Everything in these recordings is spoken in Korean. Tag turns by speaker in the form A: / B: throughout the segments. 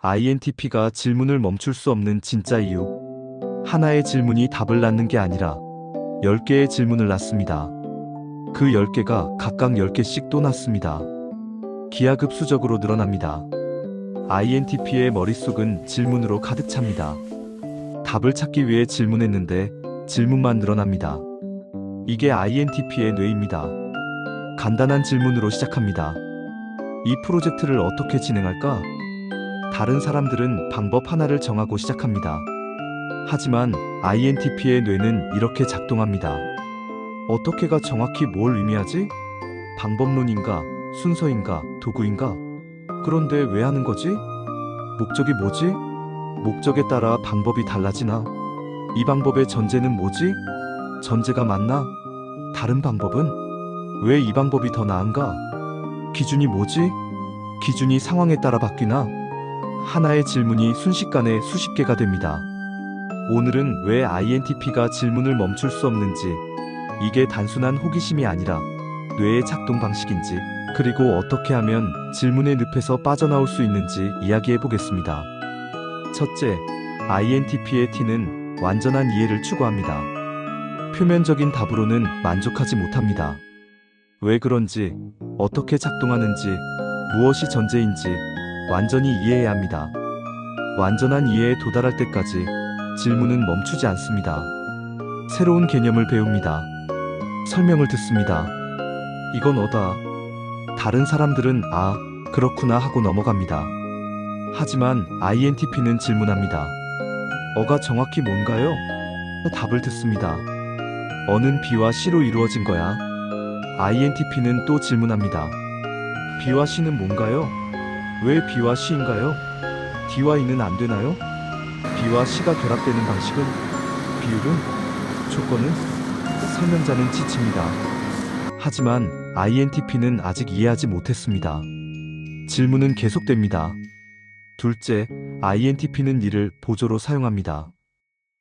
A: INTP가 질문을 멈출 수 없는 진짜 이유. 하나의 질문이 답을 낳는 게 아니라 10개의 질문을 낳습니다. 그 10개가 각각 10개씩 또 낳습니다. 기하급수적으로 늘어납니다. INTP의 머릿속은 질문으로 가득 찹니다. 답을 찾기 위해 질문했는데 질문만 늘어납니다. 이게 INTP의 뇌입니다. 간단한 질문으로 시작합니다. 이 프로젝트를 어떻게 진행할까? 다른 사람들은 방법 하나를 정하고 시작합니다. 하지만 INTP의 뇌는 이렇게 작동합니다. 어떻게가 정확히 뭘 의미하지? 방법론인가? 순서인가? 도구인가? 그런데 왜 하는 거지? 목적이 뭐지? 목적에 따라 방법이 달라지나? 이 방법의 전제는 뭐지? 전제가 맞나? 다른 방법은? 왜 이 방법이 더 나은가? 기준이 뭐지? 기준이 상황에 따라 바뀌나? 하나의 질문이 순식간에 수십 개가 됩니다. 오늘은 왜 INTP가 질문을 멈출 수 없는지, 이게 단순한 호기심이 아니라 뇌의 작동 방식인지, 그리고 어떻게 하면 질문의 늪에서 빠져나올 수 있는지 이야기해 보겠습니다. 첫째, INTP의 T는 완전한 이해를 추구합니다. 표면적인 답으로는 만족하지 못합니다. 왜 그런지, 어떻게 작동하는지, 무엇이 전제인지 완전히 이해해야 합니다. 완전한 이해에 도달할 때까지 질문은 멈추지 않습니다. 새로운 개념을 배웁니다. 설명을 듣습니다. 이건 어다. 다른 사람들은 아, 그렇구나 하고 넘어갑니다. 하지만 INTP는 질문합니다. 어가 정확히 뭔가요? 답을 듣습니다. 어는 B와 C로 이루어진 거야? INTP는 또 질문합니다. B와 C는 뭔가요? 왜 B와 C인가요? D와 E는 안 되나요? B와 C가 결합되는 방식은? 비율은? 조건은? 설명자는 지칩니다. 하지만 INTP는 아직 이해하지 못했습니다. 질문은 계속됩니다. 둘째, INTP는 니를 보조로 사용합니다.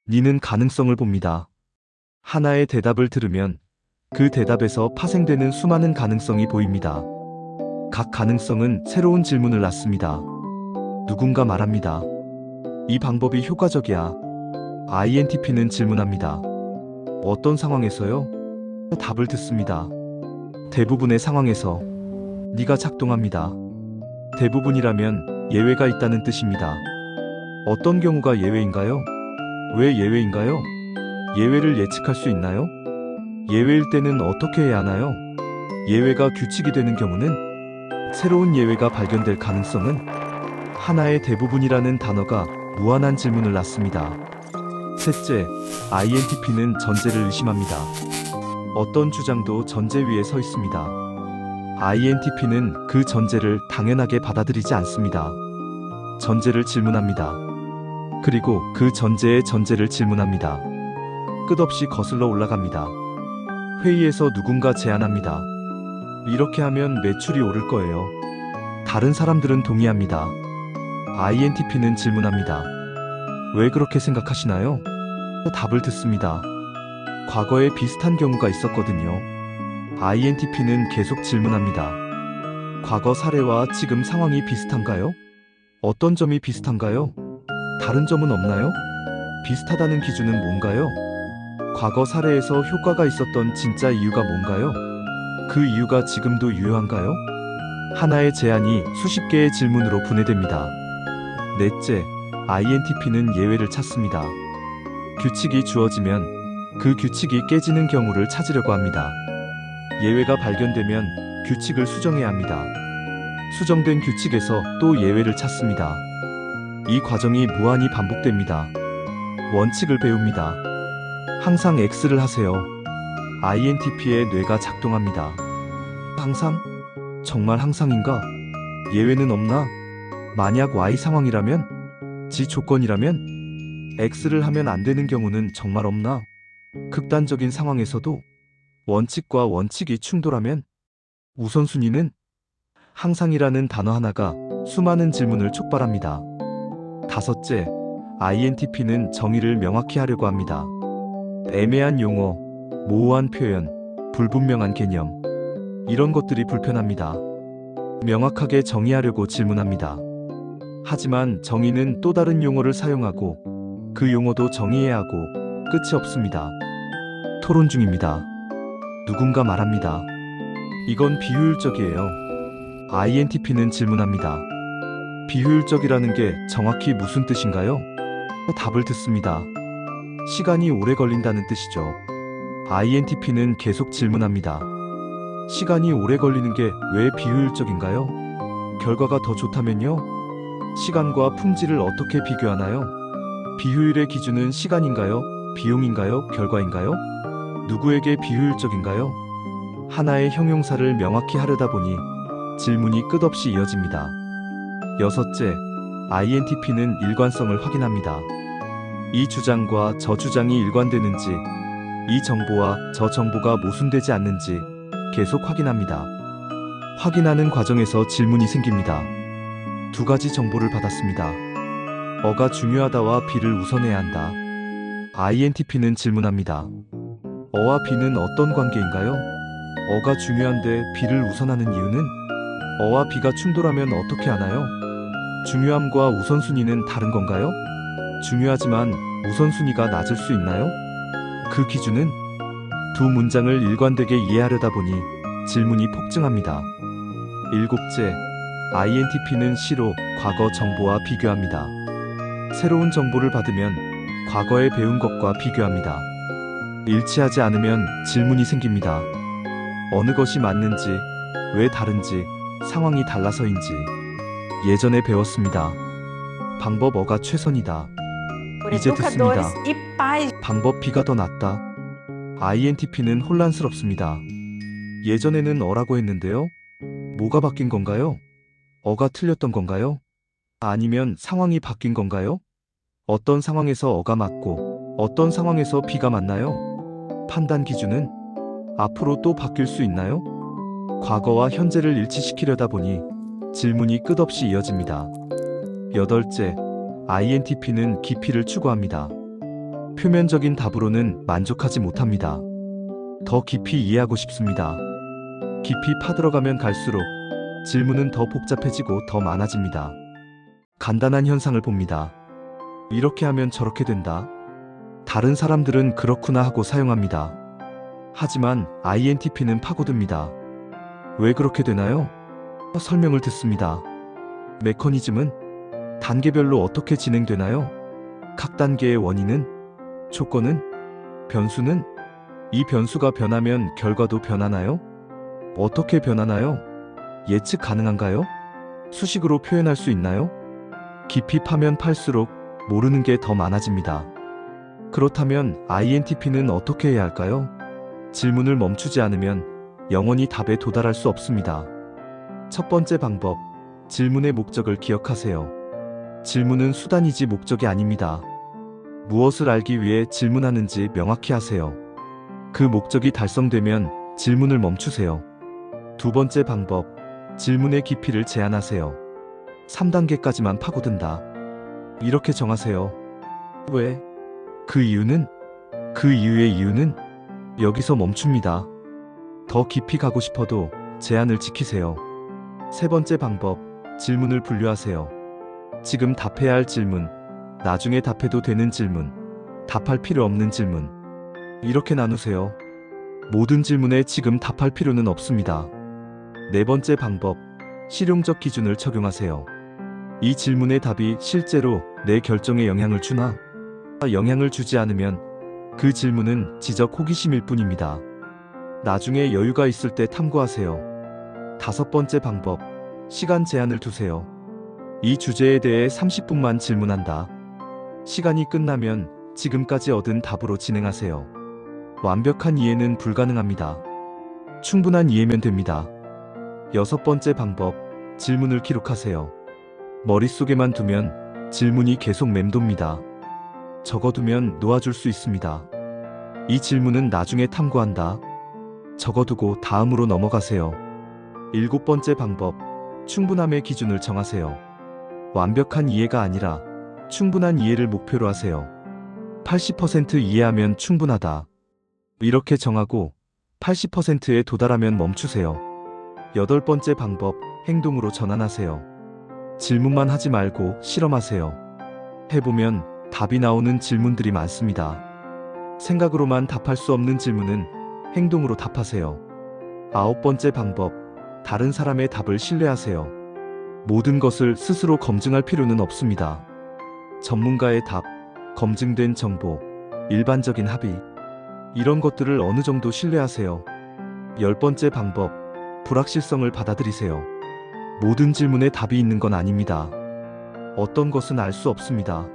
A: 니는 가능성을 봅니다. 하나의 대답을 들으면 그 대답에서 파생되는 수많은 가능성이 보입니다. 각 가능성은 새로운 질문을 낳습니다. 누군가 말합니다. 이 방법이 효과적이야. INTP는 질문합니다. 어떤 상황에서요? 답을 듣습니다. 대부분의 상황에서. 네가 작동합니다. 대부분이라면 예외가 있다는 뜻입니다. 어떤 경우가 예외인가요? 왜 예외인가요? 예외를 예측할 수 있나요? 예외일 때는 어떻게 해야 하나요? 예외가 규칙이 되는 경우는? 새로운 예외가 발견될 가능성은? 하나의 대부분이라는 단어가 무한한 질문을 낳습니다. 셋째, INTP는 전제를 의심합니다. 어떤 주장도 전제 위에 서 있습니다. INTP는 그 전제를 당연하게 받아들이지 않습니다. 전제를 질문합니다. 그리고 그 전제의 전제를 질문합니다. 끝없이 거슬러 올라갑니다. 회의에서 누군가 제안합니다. 이렇게 하면 매출이 오를 거예요. 다른 사람들은 동의합니다. INTP는 질문합니다. 왜 그렇게 생각하시나요? 답을 듣습니다. 과거에 비슷한 경우가 있었거든요. INTP는 계속 질문합니다. 과거 사례와 지금 상황이 비슷한가요? 어떤 점이 비슷한가요? 다른 점은 없나요? 비슷하다는 기준은 뭔가요? 과거 사례에서 효과가 있었던 진짜 이유가 뭔가요? 그 이유가 지금도 유효한가요? 하나의 제안이 수십 개의 질문으로 분해됩니다. 넷째, INTP는 예외를 찾습니다. 규칙이 주어지면 그 규칙이 깨지는 경우를 찾으려고 합니다. 예외가 발견되면 규칙을 수정해야 합니다. 수정된 규칙에서 또 예외를 찾습니다. 이 과정이 무한히 반복됩니다. 원칙을 배웁니다. 항상 X를 하세요. INTP의 뇌가 작동합니다. 항상? 정말 항상인가? 예외는 없나? 만약 Y 상황이라면? Z 조건이라면? X를 하면 안 되는 경우는 정말 없나? 극단적인 상황에서도? 원칙과 원칙이 충돌하면? 우선순위는? 항상이라는 단어 하나가 수많은 질문을 촉발합니다. 다섯째, INTP는 정의를 명확히 하려고 합니다. 애매한 용어, 모호한 표현, 불분명한 개념, 이런 것들이 불편합니다. 명확하게 정의하려고 질문합니다. 하지만 정의는 또 다른 용어를 사용하고 그 용어도 정의해야 하고 끝이 없습니다. 토론 중입니다. 누군가 말합니다. 이건 비효율적이에요. INTP는 질문합니다. 비효율적이라는 게 정확히 무슨 뜻인가요? 답을 듣습니다. 시간이 오래 걸린다는 뜻이죠. INTP는 계속 질문합니다. 시간이 오래 걸리는 게 왜 비효율적인가요? 결과가 더 좋다면요? 시간과 품질을 어떻게 비교하나요? 비효율의 기준은 시간인가요? 비용인가요? 결과인가요? 누구에게 비효율적인가요? 하나의 형용사를 명확히 하려다 보니 질문이 끝없이 이어집니다. 여섯째, INTP는 일관성을 확인합니다. 이 주장과 저 주장이 일관되는지, 이 정보와 저 정보가 모순되지 않는지 계속 확인합니다. 확인하는 과정에서 질문이 생깁니다. 두 가지 정보를 받았습니다. 어가 중요하다와 B를 우선해야 한다. INTP는 질문합니다. 어와 B는 어떤 관계인가요? 어가 중요한데 B를 우선하는 이유는? 어와 B가 충돌하면 어떻게 하나요? 중요함과 우선순위는 다른 건가요? 중요하지만 우선순위가 낮을 수 있나요? 그 기준은? 두 문장을 일관되게 이해하려다 보니 질문이 폭증합니다. 일곱째, INTP는 시로 과거 정보와 비교합니다. 새로운 정보를 받으면 과거에 배운 것과 비교합니다. 일치하지 않으면 질문이 생깁니다. 어느 것이 맞는지, 왜 다른지, 상황이 달라서인지 예전에 배웠습니다. 방법 어가 최선이다. 이제 듣습니다. 방법 B가 더 낫다. INTP는 혼란스럽습니다. 예전에는 어라고 했는데요. 뭐가 바뀐 건가요? 어가 틀렸던 건가요? 아니면 상황이 바뀐 건가요? 어떤 상황에서 어가 맞고 어떤 상황에서 B가 맞나요? 판단 기준은 앞으로 또 바뀔 수 있나요? 과거와 현재를 일치시키려다 보니 질문이 끝없이 이어집니다. 여덟째, INTP는 깊이를 추구합니다. 표면적인 답으로는 만족하지 못합니다. 더 깊이 이해하고 싶습니다. 깊이 파들어가면 갈수록 질문은 더 복잡해지고 더 많아집니다. 간단한 현상을 봅니다. 이렇게 하면 저렇게 된다. 다른 사람들은 그렇구나 하고 사용합니다. 하지만 INTP는 파고듭니다. 왜 그렇게 되나요? 설명을 듣습니다. 메커니즘은? 단계별로 어떻게 진행되나요? 각 단계의 원인은? 조건은? 변수는? 이 변수가 변하면 결과도 변하나요? 어떻게 변하나요? 예측 가능한가요? 수식으로 표현할 수 있나요? 깊이 파면 팔수록 모르는 게 더 많아집니다. 그렇다면 INTP는 어떻게 해야 할까요? 질문을 멈추지 않으면 영원히 답에 도달할 수 없습니다. 첫 번째 방법, 질문의 목적을 기억하세요. 질문은 수단이지 목적이 아닙니다. 무엇을 알기 위해 질문하는지 명확히 하세요. 그 목적이 달성되면 질문을 멈추세요. 두 번째 방법, 질문의 깊이를 제한하세요. 3단계까지만 파고든다. 이렇게 정하세요. 왜? 그 이유는? 그 이유의 이유는? 여기서 멈춥니다. 더 깊이 가고 싶어도 제한을 지키세요. 세 번째 방법, 질문을 분류하세요. 지금 답해야 할 질문, 나중에 답해도 되는 질문, 답할 필요 없는 질문. 이렇게 나누세요. 모든 질문에 지금 답할 필요는 없습니다. 네 번째 방법, 실용적 기준을 적용하세요. 이 질문의 답이 실제로 내 결정에 영향을 주나? 영향을 주지 않으면 그 질문은 지적 호기심일 뿐입니다. 나중에 여유가 있을 때 탐구하세요. 다섯 번째 방법, 시간 제한을 두세요. 이 주제에 대해 30분만 질문한다. 시간이 끝나면 지금까지 얻은 답으로 진행하세요. 완벽한 이해는 불가능합니다. 충분한 이해면 됩니다. 여섯 번째 방법, 질문을 기록하세요. 머릿속에만 두면 질문이 계속 맴돕니다. 적어두면 놓아줄 수 있습니다. 이 질문은 나중에 탐구한다. 적어두고 다음으로 넘어가세요. 일곱 번째 방법, 충분함의 기준을 정하세요. 완벽한 이해가 아니라 충분한 이해를 목표로 하세요. 80% 이해하면 충분하다. 이렇게 정하고 80%에 도달하면 멈추세요. 여덟 번째 방법, 행동으로 전환하세요. 질문만 하지 말고 실험하세요. 해보면 답이 나오는 질문들이 많습니다. 생각으로만 답할 수 없는 질문은 행동으로 답하세요. 9번째 방법, 다른 사람의 답을 신뢰하세요. 모든 것을 스스로 검증할 필요는 없습니다. 전문가의 답, 검증된 정보, 일반적인 합의, 이런 것들을 어느 정도 신뢰하세요. 10번째 방법, 불확실성을 받아들이세요. 모든 질문에 답이 있는 건 아닙니다. 어떤 것은 알 수 없습니다.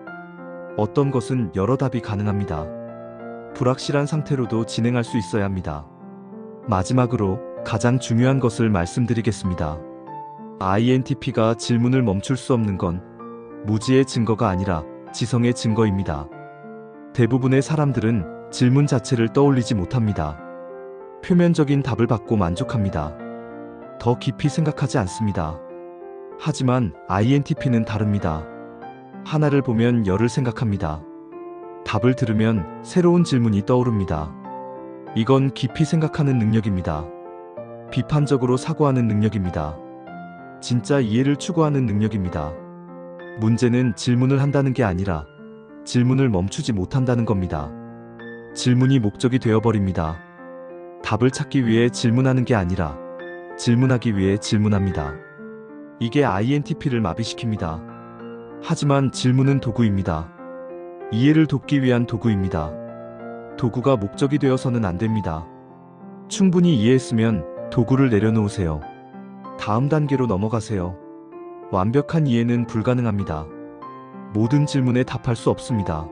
A: 어떤 것은 여러 답이 가능합니다. 불확실한 상태로도 진행할 수 있어야 합니다. 마지막으로 가장 중요한 것을 말씀드리겠습니다. INTP가 질문을 멈출 수 없는 건 무지의 증거가 아니라 지성의 증거입니다. 대부분의 사람들은 질문 자체를 떠올리지 못합니다. 표면적인 답을 받고 만족합니다. 더 깊이 생각하지 않습니다. 하지만 INTP는 다릅니다. 하나를 보면 열을 생각합니다. 답을 들으면 새로운 질문이 떠오릅니다. 이건 깊이 생각하는 능력입니다. 비판적으로 사고하는 능력입니다. 진짜 이해를 추구하는 능력입니다. 문제는 질문을 한다는 게 아니라 질문을 멈추지 못한다는 겁니다. 질문이 목적이 되어버립니다. 답을 찾기 위해 질문하는 게 아니라 질문하기 위해 질문합니다. 이게 INTP를 마비시킵니다. 하지만 질문은 도구입니다. 이해를 돕기 위한 도구입니다. 도구가 목적이 되어서는 안 됩니다. 충분히 이해했으면 도구를 내려놓으세요. 다음 단계로 넘어가세요. 완벽한 이해는 불가능합니다. 모든 질문에 답할 수 없습니다.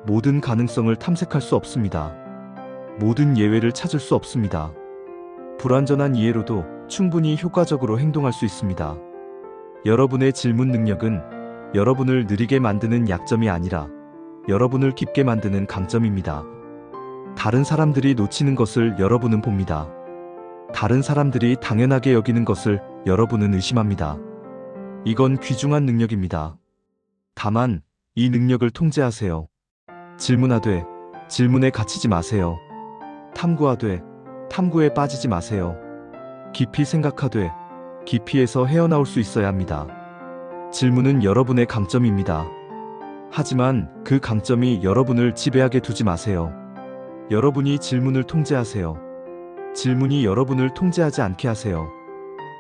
A: 모든 가능성을 탐색할 수 없습니다. 모든 예외를 찾을 수 없습니다. 불완전한 이해로도 충분히 효과적으로 행동할 수 있습니다. 여러분의 질문 능력은 여러분을 느리게 만드는 약점이 아니라 여러분을 깊게 만드는 강점입니다. 다른 사람들이 놓치는 것을 여러분은 봅니다. 다른 사람들이 당연하게 여기는 것을 여러분은 의심합니다. 이건 귀중한 능력입니다. 다만 이 능력을 통제하세요. 질문하되 질문에 갇히지 마세요. 탐구하되 탐구에 빠지지 마세요. 깊이 생각하되 깊이에서 헤어나올 수 있어야 합니다. 질문은 여러분의 강점입니다. 하지만 그 강점이 여러분을 지배하게 두지 마세요. 여러분이 질문을 통제하세요. 질문이 여러분을 통제하지 않게 하세요.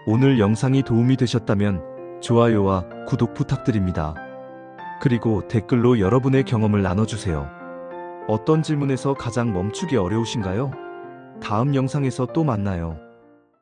A: 오늘 영상이 도움이 되셨다면 좋아요와 구독 부탁드립니다. 그리고 댓글로 여러분의 경험을 나눠주세요. 어떤 질문에서 가장 멈추기 어려우신가요? 다음 영상에서 또 만나요.